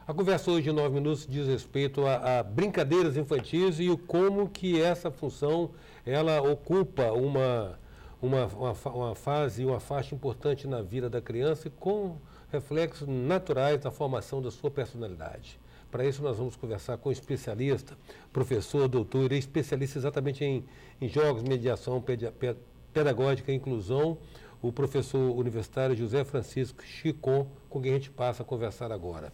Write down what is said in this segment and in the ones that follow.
A conversa hoje de 9 minutos diz respeito a brincadeiras infantis e o como que essa função ela ocupa uma fase, uma faixa importante na vida da criança com reflexos naturais da formação da sua personalidade. Para isso nós vamos conversar com o especialista, professor, doutor, e especialista exatamente em jogos, mediação pedagógica e inclusão, o professor universitário José Francisco Chicon, com quem a gente passa a conversar agora.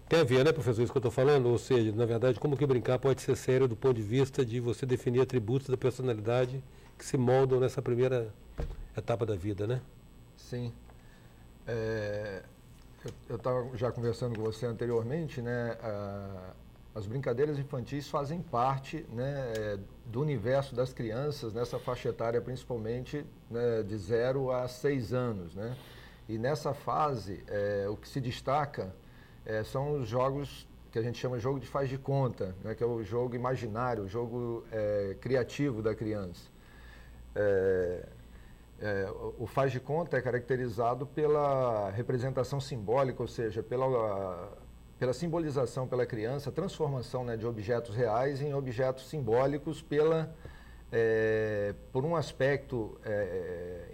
Tem a ver, né, professor, isso que eu estou falando? Ou seja, na verdade, como que brincar pode ser sério do ponto de vista de você definir atributos da personalidade que se moldam nessa primeira etapa da vida, né? Sim. Eu estava já conversando com você anteriormente, né? As brincadeiras infantis fazem parte, né, do universo das crianças, nessa faixa etária principalmente, né, de 0 a 6 anos, né? E nessa fase, o que se destaca são os jogos que a gente chama de jogo de faz de conta, né, que é o jogo imaginário, o jogo criativo da criança. O faz de conta é caracterizado pela representação simbólica, ou seja, pela simbolização pela criança, transformação, né, de objetos reais em objetos simbólicos por um aspecto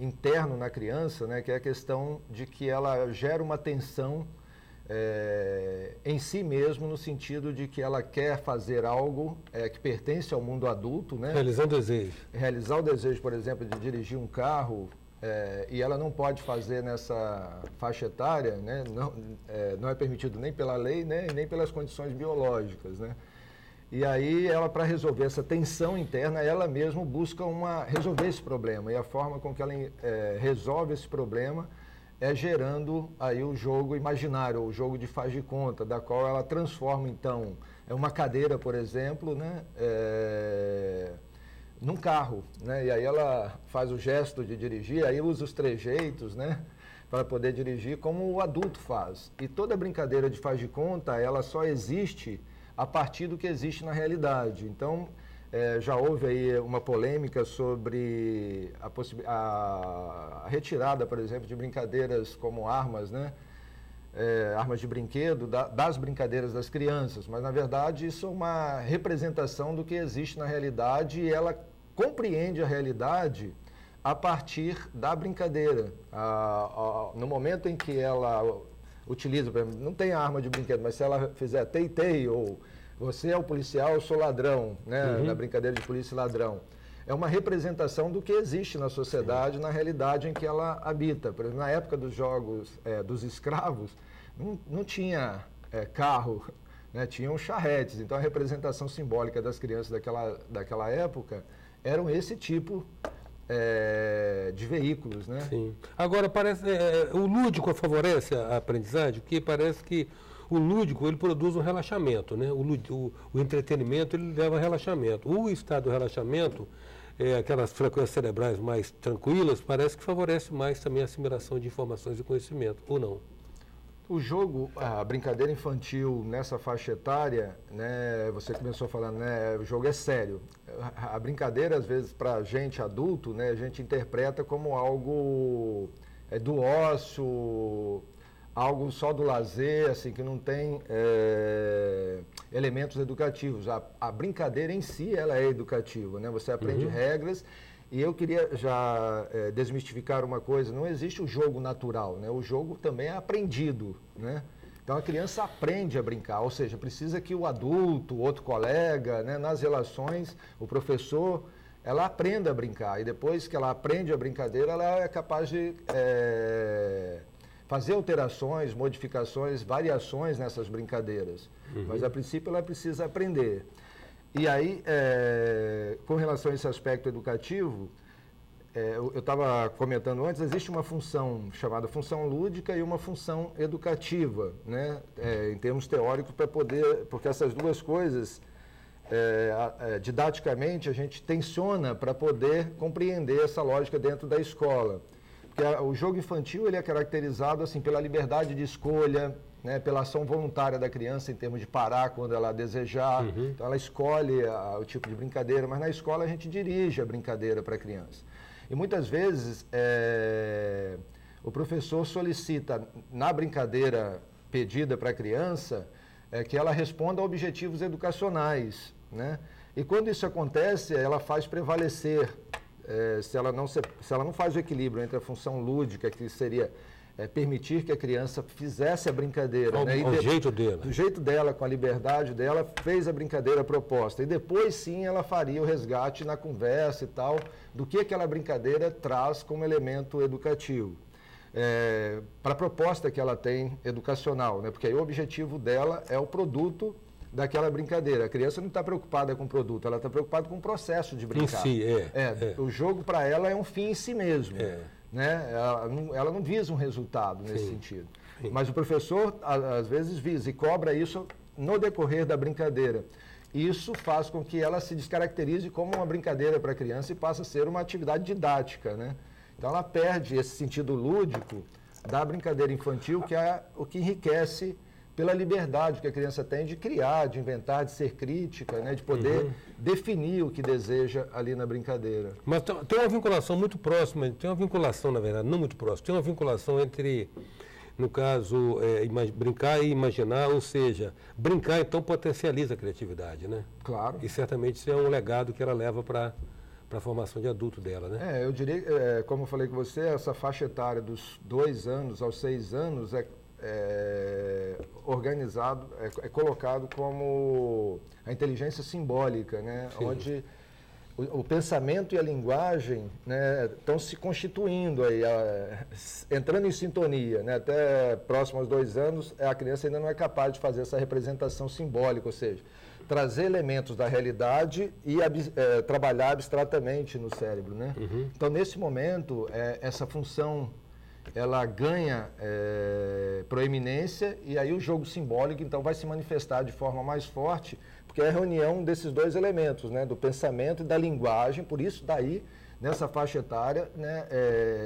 interno na criança, né, que é a questão de que ela gera uma tensão em si mesmo, no sentido de que ela quer fazer algo que pertence ao mundo adulto, né? Realizar o desejo. Realizar o desejo, por exemplo, de dirigir um carro, e ela não pode fazer nessa faixa etária, né? Não é permitido nem pela lei, né? Nem pelas condições biológicas, né? E aí ela, para resolver essa tensão interna, ela mesma busca resolver esse problema, e a forma com que ela resolve esse problema gerando aí o jogo imaginário, o jogo de faz de conta, da qual ela transforma, então, uma cadeira, por exemplo, né, num carro, né, e aí ela faz o gesto de dirigir, aí usa os trejeitos, né, para poder dirigir como o adulto faz. E toda brincadeira de faz de conta, ela só existe a partir do que existe na realidade. Então, já houve aí uma polêmica sobre a retirada, por exemplo, de brincadeiras como armas, né? Armas de brinquedo, das brincadeiras das crianças. Mas, na verdade, isso é uma representação do que existe na realidade e ela compreende a realidade a partir da brincadeira. No momento em que ela utiliza, por exemplo, não tem arma de brinquedo, mas se ela fizer tei-tei ou você é o policial, eu sou ladrão, né? Na brincadeira de polícia e ladrão. É uma representação do que existe na sociedade, na realidade em que ela habita. Por exemplo, na época dos jogos dos escravos, não tinha carro, né? Tinham charretes. Então, a representação simbólica das crianças daquela época eram esse tipo de veículos, né? Sim. Agora, parece o lúdico favorece a aprendizagem, porque parece que o lúdico, ele produz um relaxamento, né? O entretenimento, ele leva a relaxamento. O estado do relaxamento, aquelas frequências cerebrais mais tranquilas, parece que favorece mais também a assimilação de informações e conhecimento, ou não? O jogo, a brincadeira infantil nessa faixa etária, né, você começou falando, né, o jogo é sério. A brincadeira, às vezes, para a gente adulto, né, a gente interpreta como algo do ócio, algo só do lazer, assim, que não tem elementos educativos. A brincadeira em si, ela é educativa, né? Você aprende regras. E eu queria já desmistificar uma coisa, não existe o jogo natural, né? O jogo também é aprendido, né? Então a criança aprende a brincar, ou seja, precisa que o adulto, o outro colega, né, nas relações, o professor, ela aprenda a brincar. E depois que ela aprende a brincadeira, ela é capaz de fazer alterações, modificações, variações nessas brincadeiras. Mas, a princípio, ela precisa aprender. E aí, com relação a esse aspecto educativo, eu estava comentando antes, existe uma função chamada função lúdica e uma função educativa, né? Em termos teóricos, porque essas duas coisas, didaticamente, a gente tensiona para poder compreender essa lógica dentro da escola. Porque o jogo infantil ele é caracterizado assim, pela liberdade de escolha, né, pela ação voluntária da criança em termos de parar quando ela desejar. Então ela escolhe o tipo de brincadeira, mas na escola a gente dirige a brincadeira para a criança. E muitas vezes o professor solicita na brincadeira pedida para a criança é que ela responda a objetivos educacionais, né? E quando isso acontece, ela faz prevalecer, se ela não faz o equilíbrio entre a função lúdica, que seria permitir que a criança fizesse a brincadeira, né? Ao jeito dela. Do jeito dela, com a liberdade dela, fez a brincadeira proposta. E depois sim ela faria o resgate na conversa e tal, do que aquela brincadeira traz como elemento educativo. Para a proposta que ela tem educacional, né? Porque aí o objetivo dela é o produto daquela brincadeira. A criança não está preocupada com o produto, ela está preocupada com o processo de brincar. Em si, O jogo para ela é um fim em si mesmo. Né? Ela não visa um resultado nesse sentido. Sim. Mas o professor, às vezes, visa e cobra isso no decorrer da brincadeira. Isso faz com que ela se descaracterize como uma brincadeira para a criança e passe a ser uma atividade didática, né? Então, ela perde esse sentido lúdico da brincadeira infantil, que é o que enriquece pela liberdade que a criança tem de criar, de inventar, de ser crítica, né? De poder definir o que deseja ali na brincadeira. Mas tem uma vinculação muito próxima, tem uma vinculação, na verdade, não muito próxima, tem uma vinculação entre, no caso, brincar e imaginar, ou seja, brincar então potencializa a criatividade, né? Claro. E certamente isso é um legado que ela leva para a formação de adulto dela, né? Eu diria, como eu falei com você, essa faixa etária dos 2 anos aos 6 anos organizado, colocado como a inteligência simbólica, né? Onde o pensamento e a linguagem, né, estão se constituindo aí, entrando em sintonia, né? Até próximo aos 2 anos, a criança ainda não é capaz de fazer essa representação simbólica, ou seja, trazer elementos da realidade e trabalhar abstratamente no cérebro, né? Então, nesse momento, essa função ela ganha proeminência e aí o jogo simbólico então vai se manifestar de forma mais forte, porque é a reunião desses 2 elementos, né, do pensamento e da linguagem. Por isso daí, nessa faixa etária, né,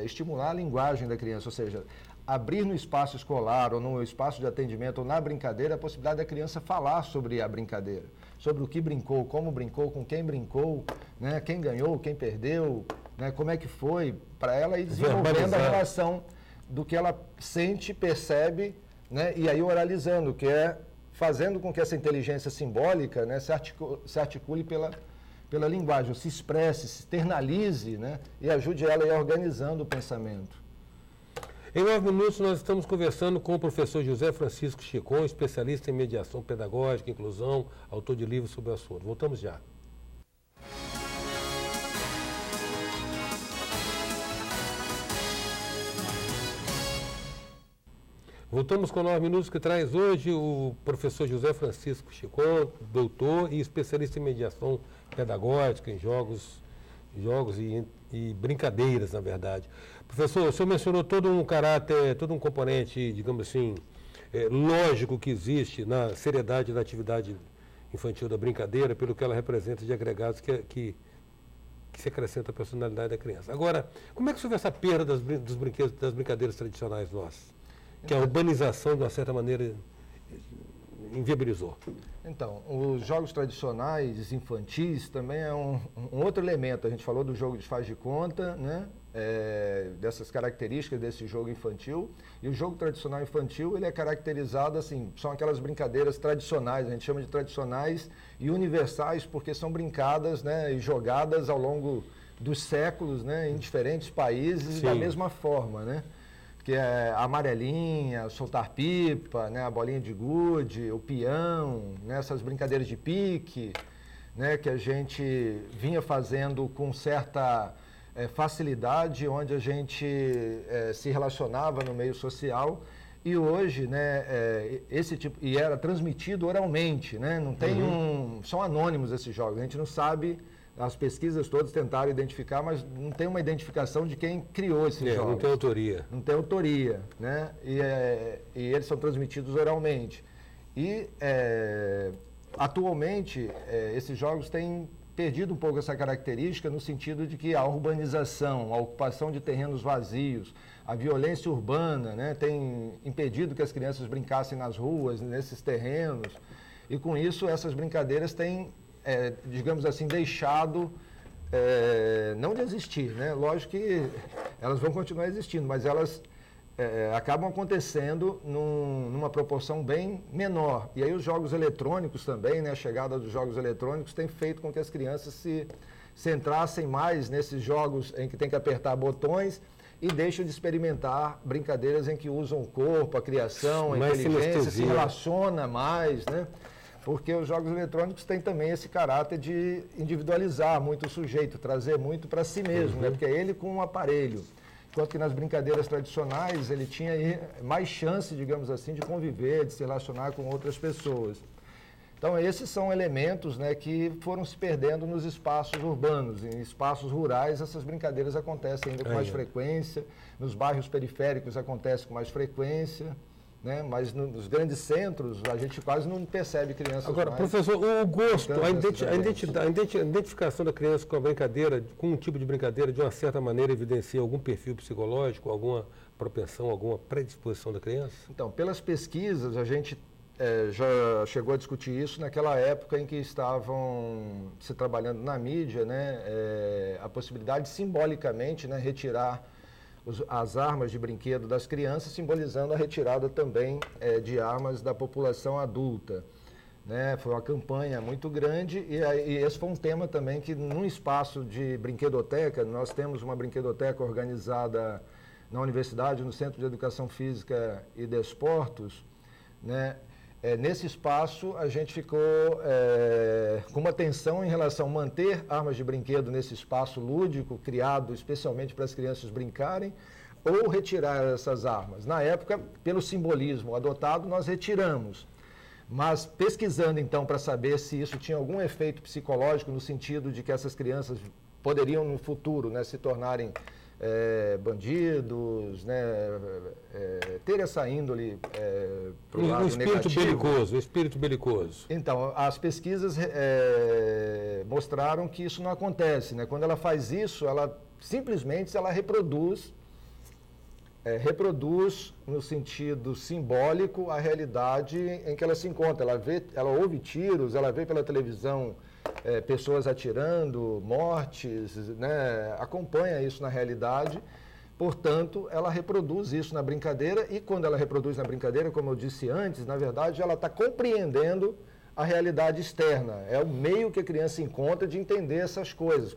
estimular a linguagem da criança, ou seja, abrir no espaço escolar ou no espaço de atendimento ou na brincadeira a possibilidade da criança falar sobre a brincadeira, sobre o que brincou, como brincou, com quem brincou, né, quem ganhou, quem perdeu, né, como é que foi, para ela ir desenvolvendo a relação do que ela sente, percebe, né, e aí oralizando, que é fazendo com que essa inteligência simbólica, né, se articule pela linguagem, se expresse, se externalize, né, e ajude ela a ir organizando o pensamento. Em 9 minutos nós estamos conversando com o professor José Francisco Chicon, especialista em mediação pedagógica, inclusão, autor de livros sobre o assunto. Voltamos já. Voltamos com 9 minutos que traz hoje o professor José Francisco Chicon, doutor e especialista em mediação pedagógica, em jogos e brincadeiras, na verdade. Professor, o senhor mencionou todo um caráter, todo um componente, digamos assim, lógico que existe na seriedade da atividade infantil da brincadeira, pelo que ela representa de agregados que se acrescenta à personalidade da criança. Agora, como é que se vê essa perda dos brinquedos, das brincadeiras tradicionais nossas? Que a urbanização, de uma certa maneira, inviabilizou. Então, os jogos tradicionais infantis também é um outro elemento. A gente falou do jogo de faz de conta, né? Dessas características desse jogo infantil. E o jogo tradicional infantil, ele é caracterizado assim, são aquelas brincadeiras tradicionais, a gente chama de tradicionais e universais, porque são brincadas, né, e jogadas ao longo dos séculos, né, em diferentes países da mesma forma, né? Que é a amarelinha, soltar pipa, né, a bolinha de gude, o peão, né, essas brincadeiras de pique, né, que a gente vinha fazendo com certa facilidade, onde a gente se relacionava no meio social. E hoje, né, esse tipo, e era transmitido oralmente, né, não tem são anônimos esses jogos, a gente não sabe. As pesquisas todas tentaram identificar, mas não tem uma identificação de quem criou esses jogos. Não tem autoria. Não tem autoria, né? E eles são transmitidos oralmente. E, atualmente, esses jogos têm perdido um pouco essa característica no sentido de que a urbanização, a ocupação de terrenos vazios, a violência urbana, né, tem impedido que as crianças brincassem nas ruas, nesses terrenos. E, com isso, essas brincadeiras têm... digamos assim, deixado não de existir, né? Lógico que elas vão continuar existindo, mas elas acabam acontecendo numa proporção bem menor. E aí os jogos eletrônicos também, né, a chegada dos jogos eletrônicos tem feito com que as crianças se centrassem mais nesses jogos em que tem que apertar botões e deixam de experimentar brincadeiras em que usam o corpo, a criação, a inteligência, se relaciona mais, né? Porque os jogos eletrônicos têm também esse caráter de individualizar muito o sujeito, trazer muito para si mesmo, né? Porque é ele com um aparelho. Enquanto que nas brincadeiras tradicionais ele tinha mais chance, digamos assim, de conviver, de se relacionar com outras pessoas. Então esses são elementos, né, que foram se perdendo nos espaços urbanos. Em espaços rurais essas brincadeiras acontecem ainda com mais frequência, nos bairros periféricos acontece com mais frequência, né? Mas nos grandes centros a gente quase não percebe crianças. Agora, mais professor, o gosto, a identificação da criança com a brincadeira, com um tipo de brincadeira, de uma certa maneira evidencia algum perfil psicológico, alguma propensão, alguma predisposição da criança? Então, pelas pesquisas, a gente já chegou a discutir isso naquela época em que estavam se trabalhando na mídia, né, a possibilidade de simbolicamente, né, retirar as armas de brinquedo das crianças, simbolizando a retirada também de armas da população adulta. Né? Foi uma campanha muito grande e esse foi um tema também que num espaço de brinquedoteca, nós temos uma brinquedoteca organizada na universidade, no Centro de Educação Física e Desportos, né? Nesse espaço a gente ficou com uma atenção em relação a manter armas de brinquedo nesse espaço lúdico, criado especialmente para as crianças brincarem, ou retirar essas armas. Na época, pelo simbolismo adotado, nós retiramos. Mas pesquisando então para saber se isso tinha algum efeito psicológico no sentido de que essas crianças poderiam no futuro, né, se tornarem bandidos, né, ter essa índole para o lado negativo. O espírito belicoso. Então, as pesquisas mostraram que isso não acontece, né? Quando ela faz isso, ela simplesmente reproduz no sentido simbólico a realidade em que ela se encontra. Ela ouve tiros, ela vê pela televisão pessoas atirando, mortes, né? Acompanha isso na realidade, portanto, ela reproduz isso na brincadeira e quando ela reproduz na brincadeira, como eu disse antes, na verdade, ela está compreendendo a realidade externa. É o meio que a criança encontra de entender essas coisas,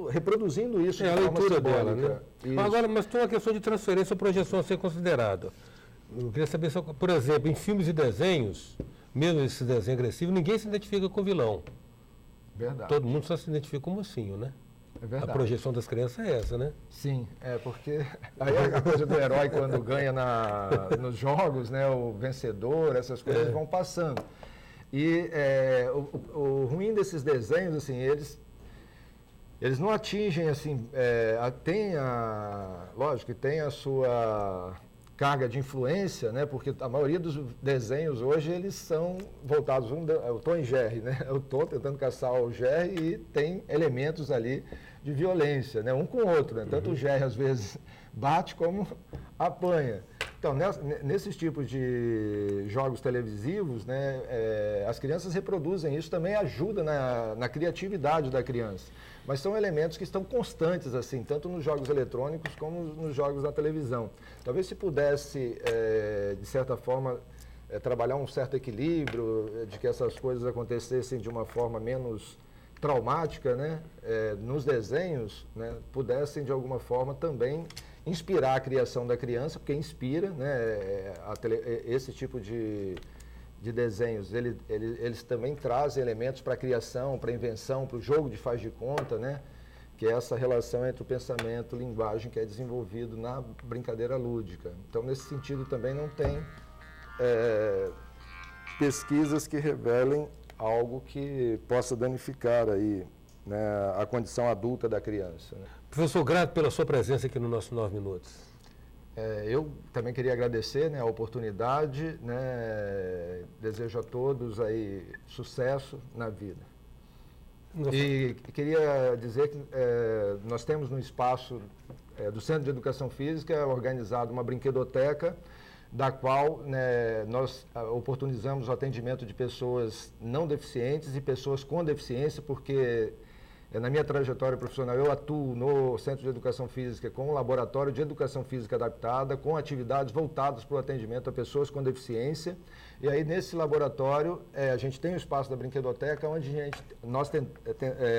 reproduzindo isso de a forma leitura simbólica. dela, né? Agora, mas tem uma questão de transferência ou projeção a ser considerada. Eu queria saber, por exemplo, em filmes e desenhos, mesmo esse desenho agressivo, ninguém se identifica com o vilão. Verdade. Todo mundo só se identifica com o mocinho, né? É verdade. A projeção das crianças é essa, né? Sim, porque aí a coisa do herói quando ganha nos jogos, né, o vencedor, essas coisas vão passando. E o ruim desses desenhos, assim, eles não atingem, assim, lógico que tem a sua carga de influência, né? Porque a maioria dos desenhos hoje, eles são voltados, o Tom e Jerry, né? Eu estou tentando caçar o Jerry e tem elementos ali de violência, né? Um com o outro, né? Tanto o Jerry, às vezes, bate como apanha. Então, nesses tipos de jogos televisivos, né? As crianças reproduzem isso, também ajuda na criatividade da criança. Mas são elementos que estão constantes, assim, tanto nos jogos eletrônicos como nos jogos da televisão. Talvez se pudesse, de certa forma, trabalhar um certo equilíbrio, de que essas coisas acontecessem de uma forma menos traumática, né? Nos desenhos, né? Pudessem, de alguma forma, também inspirar a criação da criança, porque inspira, né? Esse tipo de desenhos, eles também trazem elementos para a criação, para a invenção, para o jogo de faz de conta, né? Que é essa relação entre o pensamento e a linguagem que é desenvolvido na brincadeira lúdica. Então, nesse sentido, também não tem pesquisas que revelem algo que possa danificar aí, né, a condição adulta da criança. Né? Professor, grato pela sua presença aqui no nosso 9 Minutos. Eu também queria agradecer, né, a oportunidade, né, desejo a todos aí sucesso na vida. E queria dizer que nós temos no espaço do Centro de Educação Física organizado uma brinquedoteca, da qual, né, nós oportunizamos o atendimento de pessoas não deficientes e pessoas com deficiência, porque Na minha trajetória profissional, eu atuo no Centro de Educação Física com um laboratório de educação física adaptada, com atividades voltadas para o atendimento a pessoas com deficiência. E aí, nesse laboratório, a gente tem o espaço da brinquedoteca, onde nós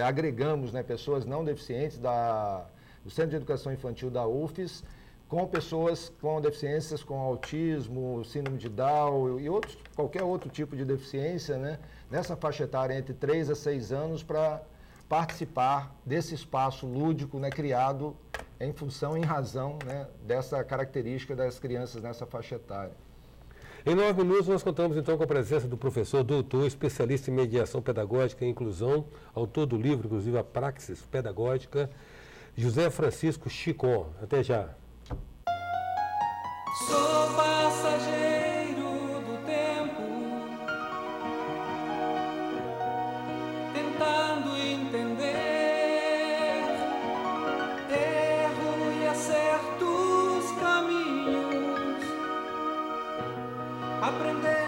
agregamos, né, pessoas não deficientes do Centro de Educação Infantil da UFES, com pessoas com deficiências, com autismo, síndrome de Down e qualquer outro tipo de deficiência, né, nessa faixa etária entre 3 a 6 anos, para participar desse espaço lúdico, né, criado em função, em razão, né, dessa característica das crianças nessa faixa etária. Em 9 minutos, nós contamos então com a presença do professor, doutor, especialista em mediação pedagógica e inclusão, autor do livro, inclusive, A Praxis Pedagógica, José Francisco Chicon. Até já. Sou passageiro do tempo, tentando entender, erro e acerto os caminhos, aprender